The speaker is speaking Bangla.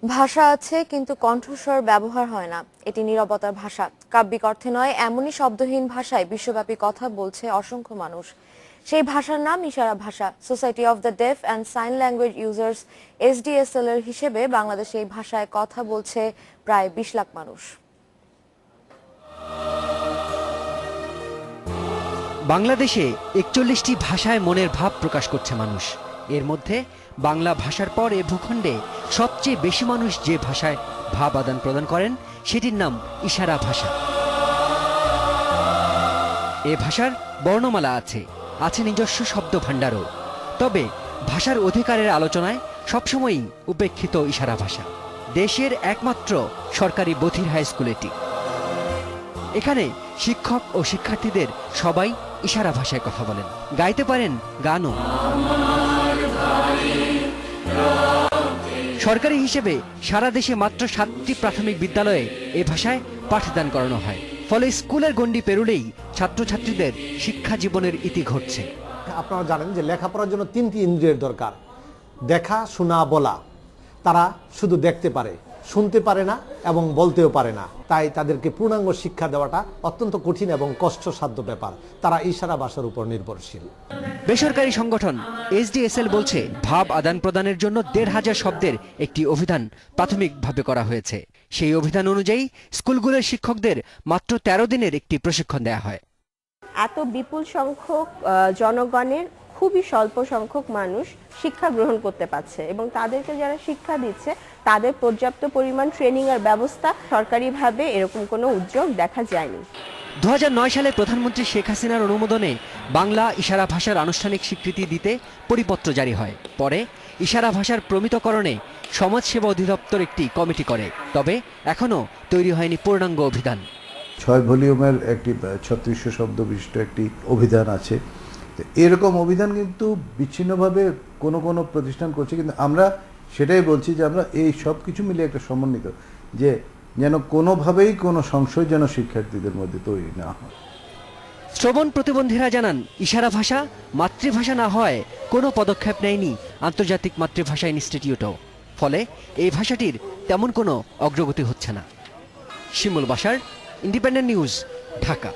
ভাষা আছে কিন্তু কণ্ঠস্বর ব্যবহার হয় না, এটি নীরবতার ভাষা। কাব্যিক অর্থে নয়, এমনই শব্দহীন ভাষায় বিশ্বব্যাপী কথা বলছে অসংখ্য মানুষ। সেই ভাষার নাম ইশারা ভাষা। Society of the deaf and sign language users SDSL এর হিসেবে বাংলাদেশে এই ভাষায় কথা বলছে প্রায় 20 লাখ মানুষ। বাংলাদেশে 41টি ভাষায় মনের ভাব প্রকাশ করছে মানুষ। এর মধ্যে বাংলা ভাষার পর এ ভূখণ্ডে সবচেয়ে বেশি মানুষ যে ভাষায় ভাব আদান প্রদান করেন সেটির নাম ইশারা ভাষা। এ ভাষার বর্ণমালা আছে নিজস্ব শব্দ ভাণ্ডারও। তবে ভাষার অধিকারের আলোচনায় সবসময়ই উপেক্ষিত ইশারা ভাষা। দেশের একমাত্র সরকারি বধির হাই স্কুল এটি। এখানে শিক্ষক ও শিক্ষার্থীদের সবাই ইশারা ভাষায় কথা বলেন, গাইতে পারেন গানও। সরকারি হিসেবে সারা দেশে মাত্র 7টি প্রাথমিক বিদ্যালয়ে এ ভাষায় পাঠদান করানো হয়। ফলে স্কুলের গণ্ডি পেরুলেই ছাত্রছাত্রীদের শিক্ষা জীবনের ইতি ঘটছে। আপনারা জানেন যে লেখাপড়ার জন্য 3টি ইন্দ্রিয়ের দরকার, দেখা, শোনা, বলা। তারা শুধু দেখতে পারে, শুনতে পারে না এবং বলতেও পারে না। তাই তাদেরকে পূর্ণাঙ্গ শিক্ষা দেওয়াটা অত্যন্ত কঠিন এবং কষ্টসাধ্য ব্যাপার। তারা ইশারা ভাষার উপর নির্ভরশীল। বেসরকারি সংগঠন SDSL বলছে, ভাব আদান প্রদানের জন্য 1,500 শব্দের একটি অভিধান প্রাথমিকভাবে করা হয়েছে। সেই অভিধান অনুযায়ী স্কুলগুলোর শিক্ষকদের মাত্র 13 দিনের একটি প্রশিক্ষণ দেওয়া হয়। এত বিপুল সংখ্যক জনগণের খুবই স্বল্প সংখ্যক মানুষ শিক্ষা গ্রহণ করতে পারছে এবং তাদেরকে যারা শিক্ষা দিচ্ছে তাদের পর্যাপ্ত পরিমাণ ট্রেনিং এর ব্যবস্থা সরকারিভাবে এরকম কোনো উদ্যোগ দেখা যায়নি। 2009 সালে প্রধানমন্ত্রী শেখ হাসিনার অনুমোদনে বাংলা ইশারা ভাষার আনুষ্ঠানিক স্বীকৃতি দিতে পরিপত্র জারি হয়। পরে ইশারা ভাষার প্রমিতকরণে সমাজসেবা অধিদপ্তর একটি কমিটি করে। তবে এখনও তৈরি হয়নি পূর্ণাঙ্গ অভিধান। 6 ভলিউমের একটি 3600 শব্দ বিশিষ্ট একটি অভিধান আছে। এরকম অভিধান কিন্তু বিচ্ছিন্নভাবে কোনো প্রতিষ্ঠান করছে, কিন্তু আমরা সেটাই বলছি যে আমরা এই সব কিছু মিলে একটা সমন্বিত, যে যেন কোনোভাবেই কোনো সংশয় যেন শিক্ষার্থীদের মধ্যে তৈরি না হয়। শ্রবণ প্রতিবন্ধীরা জানান, ইশারা ভাষা মাতৃভাষা না হয় কোনো পদক্ষেপ নেয়নি আন্তর্জাতিক মাতৃভাষা ইনস্টিটিউটও। ফলে এই ভাষাটির তেমন কোনো অগ্রগতি হচ্ছে না। শিমুল বাশার, ইন্ডিপেন্ডেন্ট নিউজ, ঢাকা।